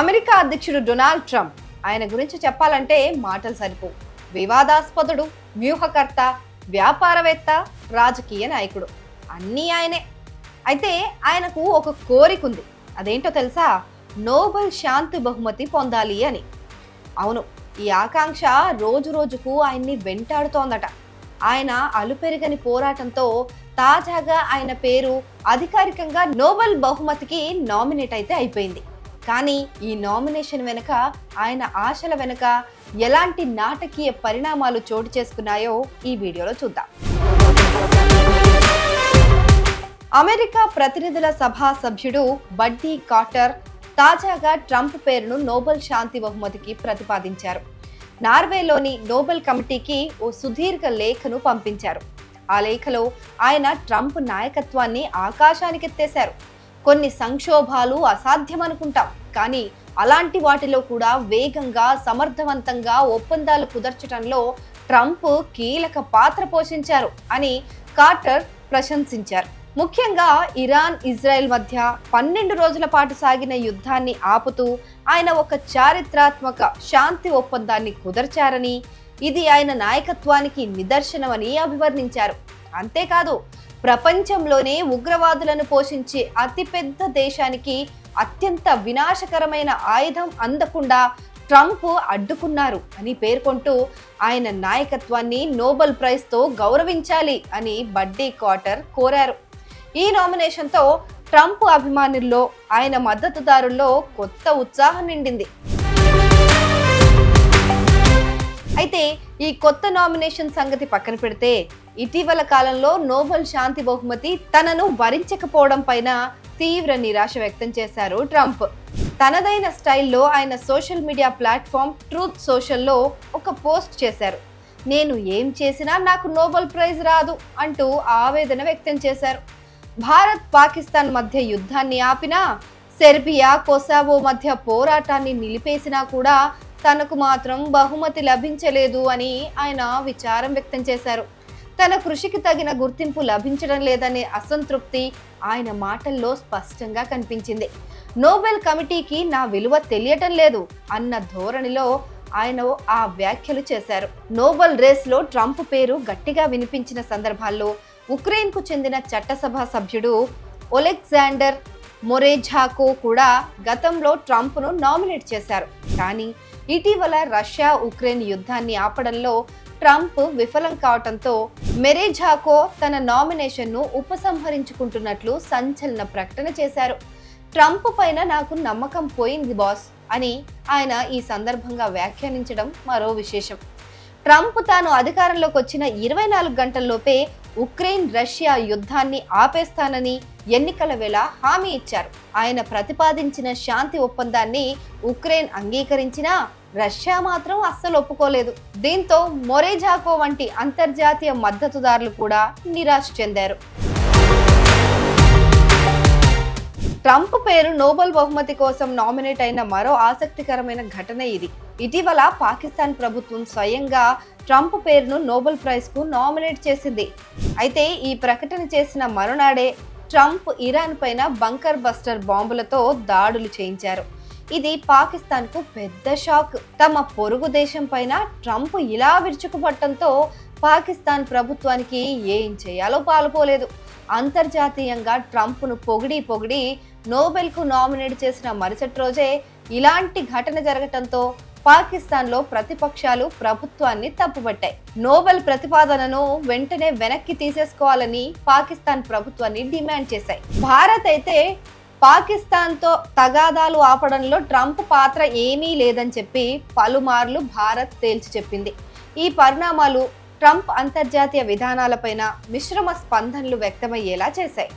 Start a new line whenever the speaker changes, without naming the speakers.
America అధ్యక్షుడు Donald Trump, ఆయన గురించి చెప్పాలంటే మాటలు సరిపోవు. వివాదాస్పదుడు, వ్యూహకర్త, వ్యాపారవేత్త, రాజకీయ నాయకుడు, అన్నీ ఆయనే. అయితే ఆయనకు ఒక కోరిక ఉంది. అదేంటో తెలుసా? నోబెల్ శాంతి బహుమతి పొందాలి అని. అవును, ఈ ఆకాంక్ష రోజు రోజుకు ఆయన్ని వెంటాడుతోందట. ఆయన అలుపెరగని పోరాటంతో తాజాగా ఆయన పేరు అధికారికంగా నోబెల్ బహుమతికి నామినేట్ అయితే అయిపోయింది. కానీ ఈ నామినేషన్ వెనుక, ఆయన ఆశల వెనుక ఎలాంటి నాటకీయ పరిణామాలు చోటు చేసుకున్నాయో ఈ వీడియోలో చూద్దాం. అమెరికా ప్రతినిధుల సభ సభ్యుడు బడ్డీ కార్టర్ తాజాగా ట్రంప్ పేరును నోబెల్ శాంతి బహుమతికి ప్రతిపాదించారు. నార్వేలోని నోబెల్ కమిటీకి ఓ సుదీర్ఘ లేఖను పంపించారు. ఆ లేఖలో ఆయన ట్రంప్ నాయకత్వాన్ని ఆకాశానికెత్తేశారు. కొన్ని సంక్షోభాలు అసాధ్యమనుకుంటాం, కానీ అలాంటి వాటిలో కూడా వేగంగా, సమర్థవంతంగా ఒప్పందాలు కుదర్చడంలో ట్రంప్ కీలక పాత్ర పోషించారు అని కార్టర్ ప్రశంసించారు. ముఖ్యంగా ఇరాన్, ఇజ్రాయెల్ మధ్య 12 రోజుల పాటు సాగిన యుద్ధాన్ని ఆపుతూ ఆయన ఒక చారిత్రాత్మక శాంతి ఒప్పందాన్ని కుదర్చారని, ఇది ఆయన నాయకత్వానికి నిదర్శనమని అభివర్ణించారు. అంతేకాదు, ప్రపంచంలోనే ఉగ్రవాదులను పోషించే అతిపెద్ద దేశానికి అత్యంత వినాశకరమైన ఆయుధం అందకుండా ట్రంప్ అడ్డుకున్నారు అని పేర్కొంటూ ఆయన నాయకత్వాన్ని నోబెల్ ప్రైజ్తో గౌరవించాలి అని బడ్డీ కార్టర్ కోరారు. ఈ నామినేషన్తో ట్రంప్ అభిమానుల్లో, ఆయన మద్దతుదారుల్లో కొత్త ఉత్సాహం నిండింది. అయితే ఈ కొత్త నామినేషన్ సంగతి పక్కన పెడితే, ఇటీవల కాలంలో నోబెల్ శాంతి బహుమతి తనను వరించకపోవడం పైన తీవ్ర నిరాశ వ్యక్తం చేశారు ట్రంప్. తనదైన స్టైల్లో ఆయన సోషల్ మీడియా ప్లాట్ఫామ్ ట్రూత్ సోషల్లో ఒక పోస్ట్ చేశారు. నేను ఏం చేసినా నాకు నోబెల్ ప్రైజ్ రాదు అంటూ ఆవేదన వ్యక్తం చేశారు. భారత్, పాకిస్తాన్ మధ్య యుద్ధాన్ని ఆపినా, సెర్బియా, కొసావో మధ్య పోరాటాన్ని నిలిపేసినా కూడా తనకు మాత్రం బహుమతి లభించలేదు అని ఆయన విచారం వ్యక్తం చేశారు. తన కృషికి తగిన గుర్తింపు లభించడం లేదనే అసంతృప్తి ఆయన మాటల్లో స్పష్టంగా కనిపించింది. నోబెల్ కమిటీకి నా విలువ తెలియటం లేదు అన్న ధోరణిలో ఆయన ఆ వ్యాఖ్యలు చేశారు. నోబెల్ రేస్లో ట్రంప్ పేరు గట్టిగా వినిపించిన సందర్భాల్లో ఉక్రెయిన్కు చెందిన చట్టసభ సభ్యుడు ఒలెగ్జాండర్ మొరేఝాకో కూడా గతంలో ట్రంప్ను నామినేట్ చేశారు. కానీ ఇటీవల రష్యా ఉక్రెయిన్ యుద్ధాన్ని ఆపడంలో ట్రంప్ విఫలం కావడంతో మొరేఝాకో తన నామినేషన్ను ఉపసంహరించుకుంటున్నట్లు సంచలన ప్రకటన చేశారు. ట్రంప్ పైన నాకు నమ్మకం పోయింది బాస్ అని ఆయన ఈ సందర్భంగా వ్యాఖ్యానించడం మరో విశేషం. ట్రంప్ తాను అధికారంలోకి వచ్చిన 24 గంటల్లోపే ఉక్రెయిన్, రష్యా యుద్ధాన్ని ఆపేస్తానని ఎన్నికల వేళ హామీ ఇచ్చారు. ఆయన ప్రతిపాదించిన శాంతి ఒప్పందాన్ని ఉక్రెయిన్ అంగీకరించినా రష్యా మాత్రం అస్సలు ఒప్పుకోలేదు. దీంతో మొరేఝాకో వంటి అంతర్జాతీయ మద్దతుదారులు కూడా నిరాశ చెందారు. ట్రంప్ పేరు నోబెల్ బహుమతి కోసం నామినేట్ అయిన మరో ఆసక్తికరమైన ఘటన ఇది. ఇటీవల పాకిస్తాన్ ప్రభుత్వం స్వయంగా ట్రంప్ పేరును నోబెల్ ప్రైజ్కు నామినేట్ చేసింది. అయితే ఈ ప్రకటన చేసిన మరునాడే ట్రంప్ ఇరాన్ పైన బంకర్ బస్టర్ బాంబులతో దాడులు చేయించారు. ఇది పాకిస్తాన్కు పెద్ద షాక్. తమ పొరుగు దేశం పైన ట్రంప్ ఇలా విరుచుకుపడటంతో పాకిస్తాన్ ప్రభుత్వానికి ఏం చేయాలో పాలుపోలేదు. అంతర్జాతీయంగా ట్రంప్ను పొగిడి నోబెల్కు నామినేట్ చేసిన మరుసటి రోజే ఇలాంటి ఘటన జరగటంతో పాకిస్తాన్లో ప్రతిపక్షాలు ప్రభుత్వాన్ని తప్పుపట్టాయి. నోబెల్ ప్రతిపాదనను వెంటనే వెనక్కి తీసేసుకోవాలని పాకిస్తాన్ ప్రభుత్వాన్ని డిమాండ్ చేశాయి. భారత్ అయితే పాకిస్తాన్తో తగాదాలు ఆపడంలో ట్రంప్ పాత్ర ఏమీ లేదని చెప్పి పలుమార్లు భారత్ తేల్చి చెప్పింది. ఈ పరిణామాలు ట్రంప్ అంతర్జాతీయ విధానాలపైన మిశ్రమ స్పందనలు వ్యక్తమయ్యేలా చేశాయి.